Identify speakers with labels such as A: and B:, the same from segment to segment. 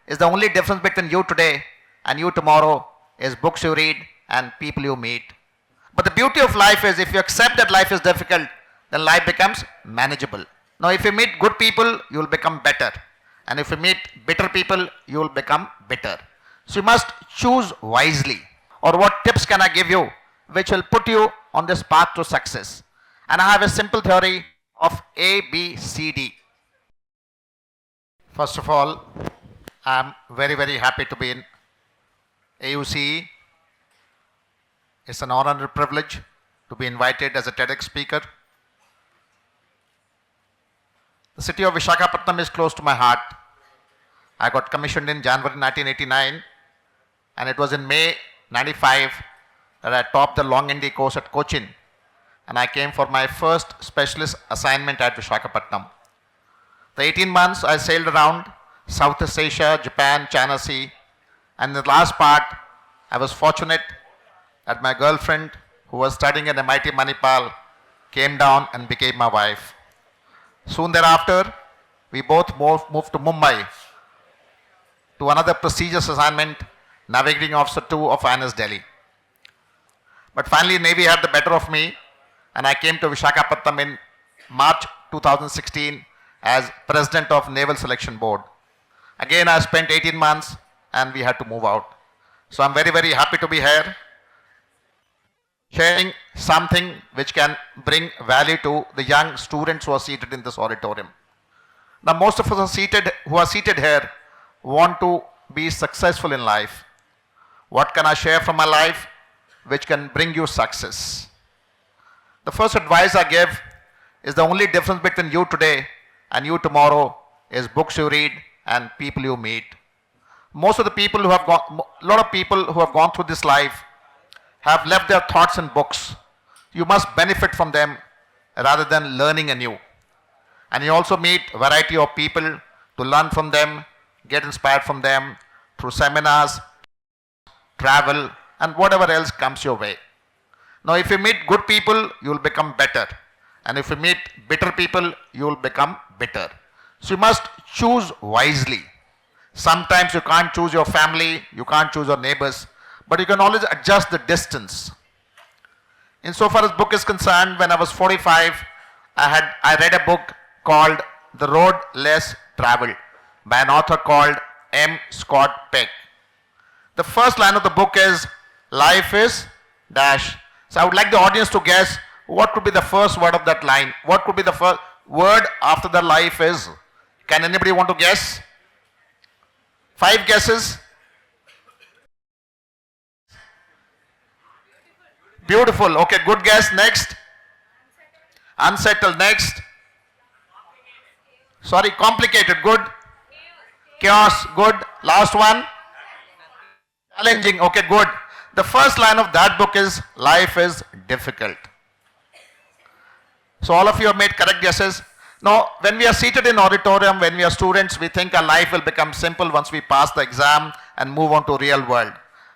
A: is the only difference between you today and you tomorrow is books you read and people you meet. But the beauty of life is if you accept that life is difficult, then life becomes manageable. Now, if you meet good people, you will become better. And if you meet bitter people, you will become bitter. So you must choose wisely. Or what tips can I give you which will put you on this path to success? And I have a simple theory of A, B, C, D. First of all, I am very, very happy to be in AUCE. It's an honor and a privilege to be invited as a TEDx speaker. The city of Visakhapatnam is close to my heart. I got commissioned in January 1989, and it was in May 95 that I topped the long ND course at Cochin, and I came for my first specialist assignment at Visakhapatnam. The 18 months I sailed around Southeast Asia, Japan, China Sea, and in the last part, I was fortunate that my girlfriend, who was studying at MIT Manipal, came down and became my wife. Soon thereafter, we both moved to Mumbai to another prestigious assignment, Navigating Officer 2 of INS Delhi. But finally, Navy had the better of me, and I came to Visakhapatnam in March 2016 as President of Naval Selection Board. Again, I spent 18 months and we had to move out. So I'm very, very happy to be here, sharing something which can bring value to the young students who are seated in this auditorium. Now, most of us who are seated here want to be successful in life. What can I share from my life which can bring you success? The first advice I give is the only difference between you today and you tomorrow is books you read and people you meet. Most of the people who have gone, a lot of people who have gone through this life have left their thoughts in books. You must benefit from them rather than learning anew. And you also meet a variety of people to learn from them, get inspired from them through seminars, travel, and whatever else comes your way. Now, if you meet good people, you will become better. And if you meet bitter people, you will become bitter. So you must choose wisely. Sometimes you can't choose your family, you can't choose your neighbors, but you can always adjust the distance. Insofar as book is concerned, when I was 45, I read a book called The Road Less Traveled by an author called M. Scott Peck. The first line of the book is, life is dash. So I would like the audience to guess what could be the first word of that line. What could be the first word after the life is? Can anybody want to guess? 5 guesses. Beautiful. Okay, good guess. Next. Unsettled. Next. Sorry, complicated. Good. Chaos. Good. Last one. Challenging. Okay, good. The first line of that book is, life is difficult. So all of you have made correct guesses. Now, when we are seated in auditorium, when we are students, we think our life will become simple once we pass the exam and move on to real world.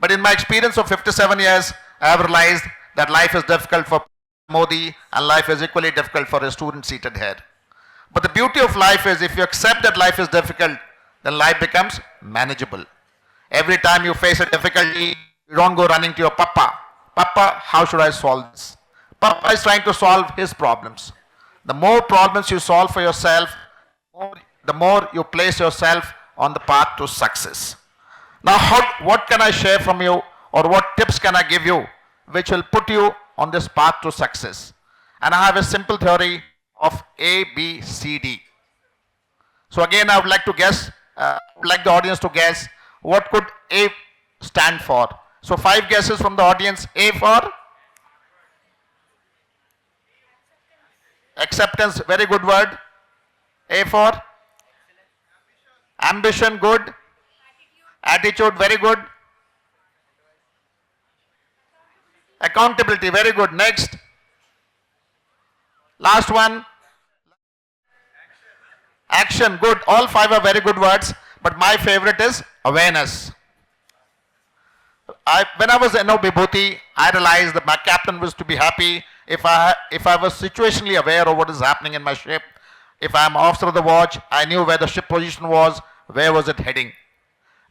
A: But in my experience of 57 years, I have realized that life is difficult for Modi and life is equally difficult for a student seated here. But the beauty of life is if you accept that life is difficult, then life becomes manageable. Every time you face a difficulty, you don't go running to your papa. Papa, how should I solve this? Papa is trying to solve his problems. The more problems you solve for yourself, the more you place yourself on the path to success. Now, what can I share from you, or what tips can I give you which will put you on this path to success? And I have a simple theory of A, B, C, D. So again, I would like to guess, would like the audience to guess what could A stand for. So 5 guesses from the audience. A for acceptance, very good word. A for ambition, good. Attitude, very good. Accountability, very good. Next. Last one. Action, good. All 5 are very good words, but my favorite is awareness. When I was in Bibhuti, I realized that my captain was to be happy if I was situationally aware of what is happening in my ship. If I am officer of the watch, I knew where the ship position was, where was it heading.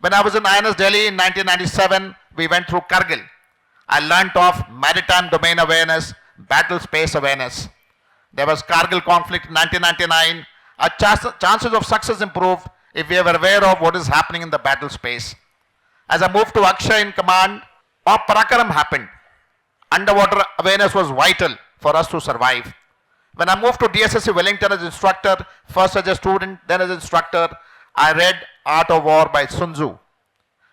A: When I was in INS Delhi in 1997, we went through Kargil. I learnt of maritime domain awareness, battle space awareness. There was Kargil conflict in 1999. Our chances of success improved if we were aware of what is happening in the battle space. As I moved to Akshay in command, Parakaram happened. Underwater awareness was vital for us to survive. When I moved to DSSC Wellington as instructor, first as a student, then as instructor, I read Art of War by Sun Tzu.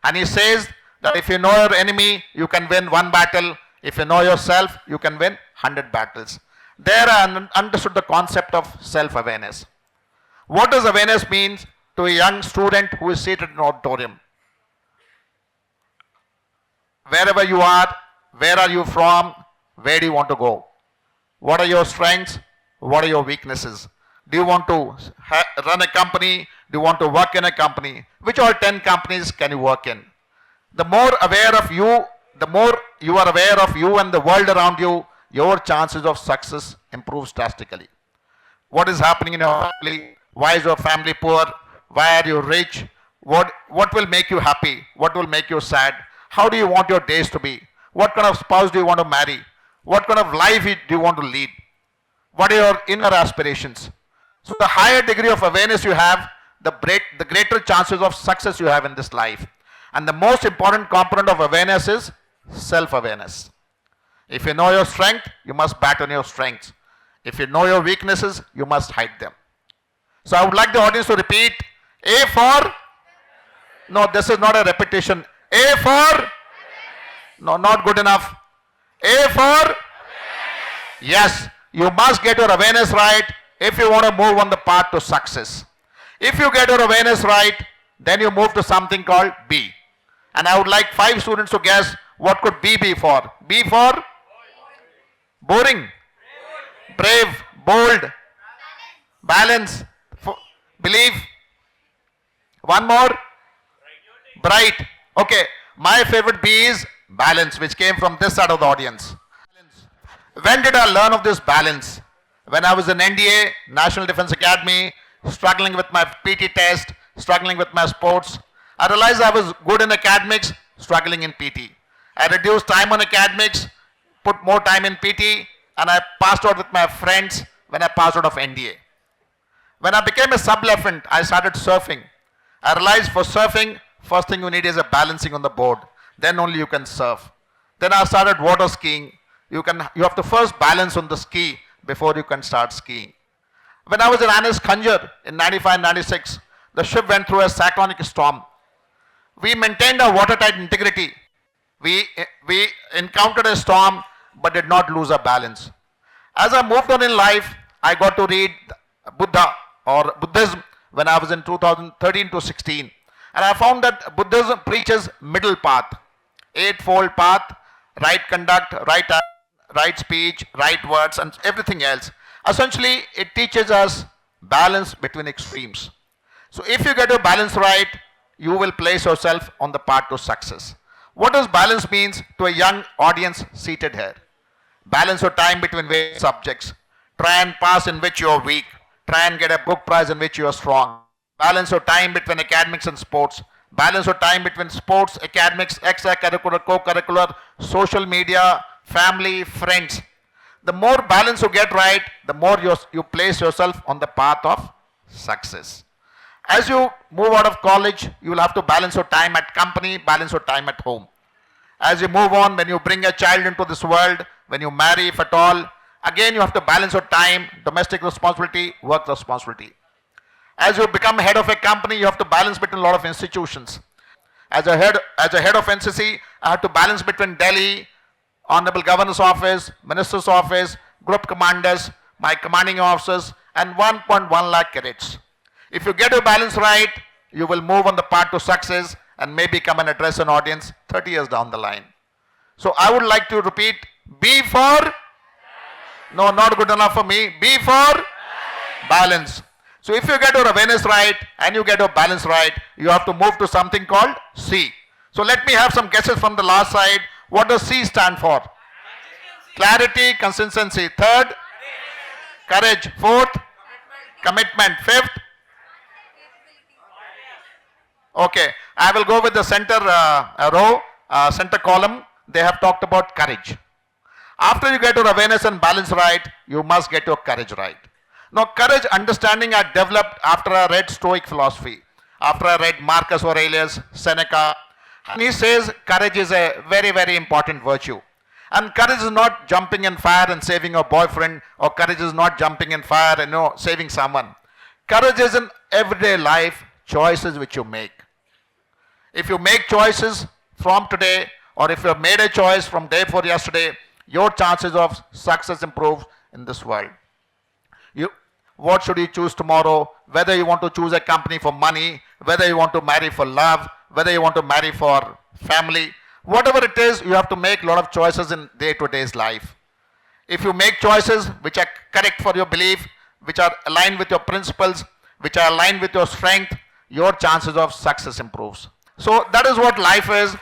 A: And he says that if you know your enemy, you can win one battle. If you know yourself, you can win 100 battles. There I understood the concept of self-awareness. What does awareness mean to a young student who is seated in an auditorium? Wherever you are, where are you from, where do you want to go? What are your strengths? What are your weaknesses? Do you want to run a company? Do you want to work in a company? Which all 10 companies can you work in? The more aware of you, the more you are aware of you and the world around you, your chances of success improves drastically. What is happening in your family? Why is your family poor? Why are you rich? What will make you happy? What will make you sad? How do you want your days to be? What kind of spouse do you want to marry? What kind of life do you want to lead? What are your inner aspirations? So the higher degree of awareness you have, the greater chances of success you have in this life. And the most important component of awareness is self-awareness. If you know your strength, you must bat on your strengths. If you know your weaknesses, you must hide them. So I would like the audience to repeat, A for, no, this is not a repetition. A for, no, not good enough. A for, yes, you must get your awareness right if you want to move on the path to success. If you get your awareness right, then you move to something called B. And I would like 5 students to guess what could B be for. B for boring, brave, bold, balance, believe. One more, bright. Okay, my favorite B is balance, which came from this side of the audience. When did I learn of this balance? When I was in NDA, National Defense Academy, struggling with my PT test, struggling with my sports. I realized I was good in academics, struggling in PT. I reduced time on academics, put more time in PT, and I passed out with my friends when I passed out of NDA. When I became a sub-lieutenant, I started surfing. I realized for surfing, first thing you need is a balancing on the board. Then only you can surf. Then I started water skiing. You have to first balance on the ski before you can start skiing. When I was in Anis Khanjar in 95-96, the ship went through a cyclonic storm. We maintained our watertight integrity. We encountered a storm but did not lose our balance. As I moved on in life, I got to read Buddha or Buddhism when I was in 2013 to 16. And I found that Buddhism preaches middle path, 8-fold path, right conduct, right speech, right words, and everything else. Essentially, it teaches us balance between extremes. So if you get your balance right, you will place yourself on the path to success. What does balance means to a young audience seated here? Balance your time between various subjects. Try and pass in which you are weak. Try and get a book prize in which you are strong. Balance your time between academics and sports. Balance your time between sports, academics, extracurricular, co-curricular, social media, family, friends. The more balance you get right, the more you place yourself on the path of success. As you move out of college, you will have to balance your time at company, balance your time at home. As you move on, when you bring a child into this world, when you marry, if at all, again you have to balance your time, domestic responsibility, work responsibility. As you become head of a company, you have to balance between a lot of institutions. As a head of NCC, I have to balance between Delhi, Honorable Governor's Office, Minister's Office, group commanders, my commanding officers, and 1.1 lakh cadets. If you get your balance right, you will move on the path to success and maybe come and address an audience 30 years down the line. So I would like to repeat, B for, no, not good enough for me, B for balance. So if you get your awareness right and you get your balance right, you have to move to something called C. So let me have some guesses from the last side. What does C stand for? Clarity, consistency. Third, courage. Fourth, commitment. Fifth, Okay, I will go with the center row, center column. They have talked about courage. After you get your awareness and balance right, you must get your courage right. Now, courage understanding I developed after I read Stoic philosophy, after I read Marcus Aurelius, Seneca, and he says courage is a very, very important virtue. And courage is not jumping in fire and saving your boyfriend, or courage is not jumping in fire and saving someone. Courage is in everyday life choices which you make. If you make choices from today, or if you have made a choice from day before yesterday, your chances of success improve in this world. What should you choose tomorrow? Whether you want to choose a company for money, whether you want to marry for love, whether you want to marry for family, whatever it is, you have to make a lot of choices in day-to-day life. If you make choices which are correct for your belief, which are aligned with your principles, which are aligned with your strength, your chances of success improves. So that is what life is.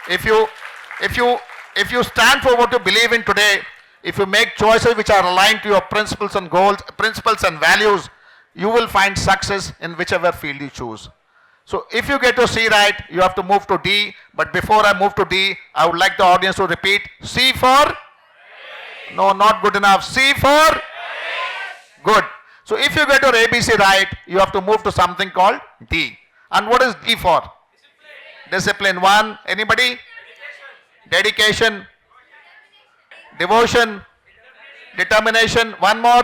A: If you stand for what you believe in today, if you make choices which are aligned to your principles and goals, principles and values, you will find success in whichever field you choose. So if you get your C right, you have to move to D. But before I move to D, I would like the audience to repeat C for? No, not good enough. C for? Good. So if you get your ABC right, you have to move to something called D. And what is D for? Discipline. One. Anybody? Dedication. Devotion. Determination. One more.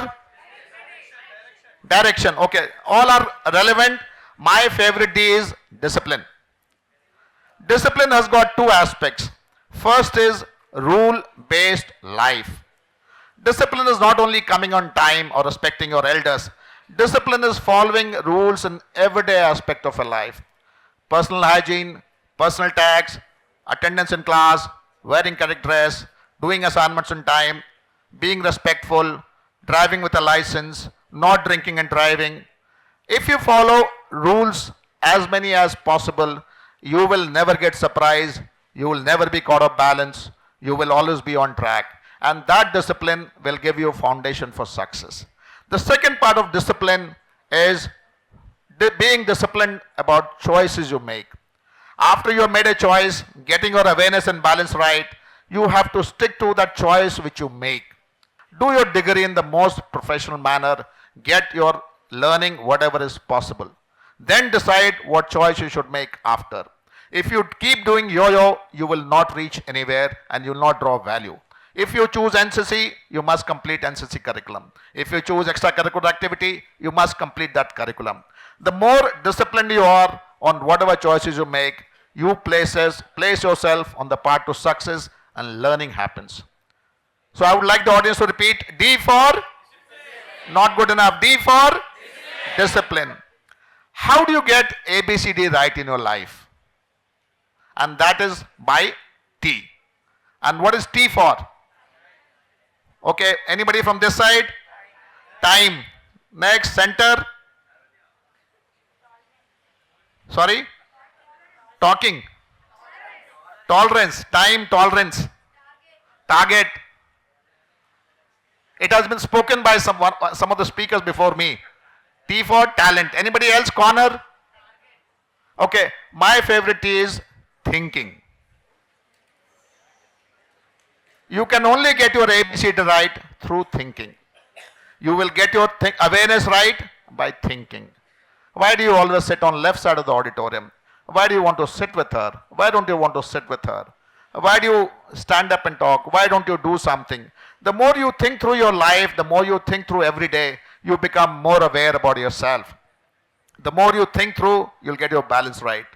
A: Direction. Okay. All are relevant. My favorite D is discipline. Discipline has got two aspects. First is rule-based life. Discipline is not only coming on time or respecting your elders. Discipline is following rules in everyday aspect of a life. Personal hygiene, personal tags, attendance in class, wearing correct dress, doing assignments on time, being respectful, driving with a license, not drinking and driving. If you follow rules as many as possible, you will never get surprised, you will never be caught off balance, you will always be on track. And that discipline will give you a foundation for success. The second part of discipline is being disciplined about choices you make. After you have made a choice, getting your awareness and balance right, you have to stick to that choice which you make. Do your degree in the most professional manner, get your learning whatever is possible. Then decide what choice you should make after. If you keep doing yo-yo, you will not reach anywhere and you will not draw value. If you choose NCC, you must complete NCC curriculum. If you choose extracurricular activity, you must complete that curriculum. The more disciplined you are on whatever choices you make, you place yourself on the path to success and learning happens. So I would like the audience to repeat D for? Not good enough. D for? Discipline. How do you get ABCD right in your life? And that is by T. And what is T for? Okay, anybody from this side? Time. Next, center. Sorry? Talking. Tolerance. Time, tolerance. Target. It has been spoken by some of the speakers before me. T for talent. Anybody else? Corner? Okay, my favorite T is thinking. You can only get your ABCD right through thinking. You will get your awareness right by thinking. Why do you always sit on left side of the auditorium? Why do you want to sit with her? Why don't you want to sit with her? Why do you stand up and talk? Why don't you do something? The more you think through your life, the more you think through every day, you become more aware about yourself. The more you think through, you'll get your balance right.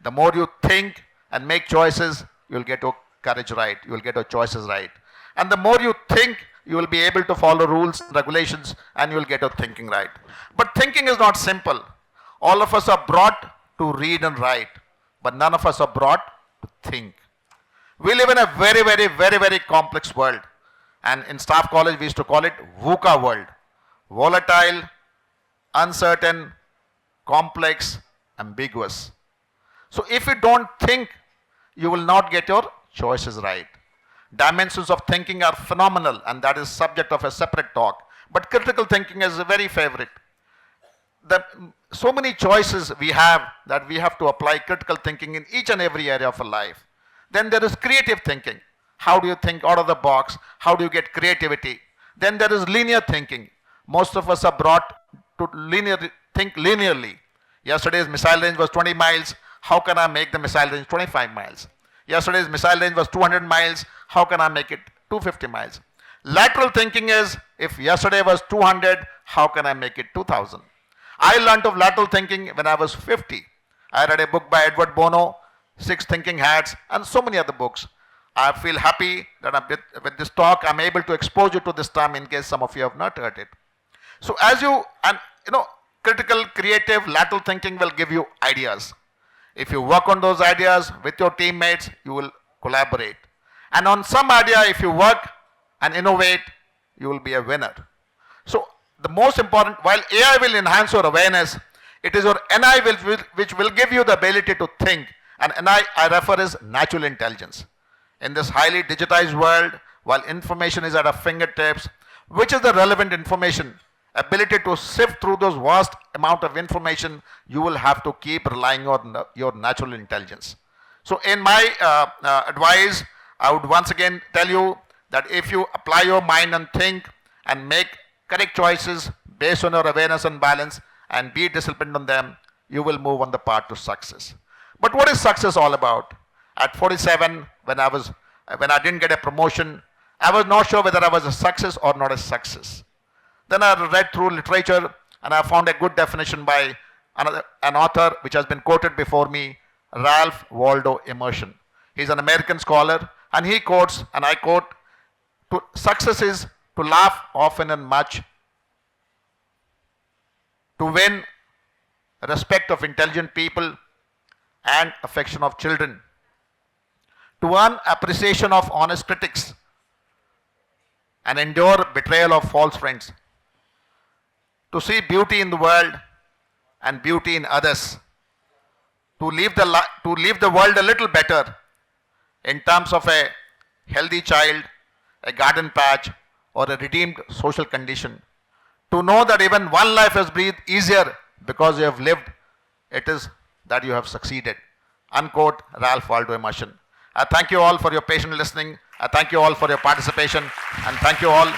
A: The more you think and make choices, you'll get your courage right. You'll get your choices right. And the more you think, you will be able to follow rules, regulations, and you'll get your thinking right. But thinking is not simple. All of us are brought to read and write, but none of us are brought to think. We live in a very, very, very, very complex world. And in staff college, we used to call it VUCA world. Volatile, uncertain, complex, ambiguous. So if you don't think, you will not get your choices right. Dimensions of thinking are phenomenal, and that is subject of a separate talk. But critical thinking is a very favorite. so many choices we have that we have to apply critical thinking in each and every area of our life. Then there is creative thinking. How do you think out of the box? How do you get creativity? Then there is linear thinking. Most of us are brought to think linearly. Yesterday's missile range was 20 miles. How can I make the missile range 25 miles? Yesterday's missile range was 200 miles. How can I make it 250 miles? Lateral thinking is, if yesterday was 200, how can I make it 2000? I learned of lateral thinking when I was 50. I read a book by Edward Bono, Six Thinking Hats, and so many other books. I feel happy that with this talk, I'm able to expose you to this term in case some of you have not heard it. So critical, creative, lateral thinking will give you ideas. If you work on those ideas with your teammates, you will collaborate. And on some idea, if you work and innovate, you will be a winner. So the most important, while AI will enhance your awareness, it is your NI which will give you the ability to think. And NI I refer as natural intelligence. In this highly digitized world, while information is at our fingertips, which is the relevant information? Ability to sift through those vast amount of information, you will have to keep relying on your natural intelligence. So in my advice, I would once again tell you that if you apply your mind and think and make correct choices based on your awareness and balance and be disciplined on them, you will move on the path to success. But what is success all about? At 47, when I didn't get a promotion, I was not sure whether I was a success or not a success. Then I read through literature and I found a good definition by an author which has been quoted before me, Ralph Waldo Emerson. He's an American scholar and he quotes, and I quote, success is to laugh often and much, to win respect of intelligent people and affection of children, to earn appreciation of honest critics and endure betrayal of false friends, to see beauty in the world and beauty in others, to leave the world a little better in terms of a healthy child, a garden patch, or a redeemed social condition, to know that even one life has breathed easier because you have lived, it is that you have succeeded. Unquote, Ralph Waldo Emerson. I thank you all for your patient listening. I thank you all for your participation, and thank you all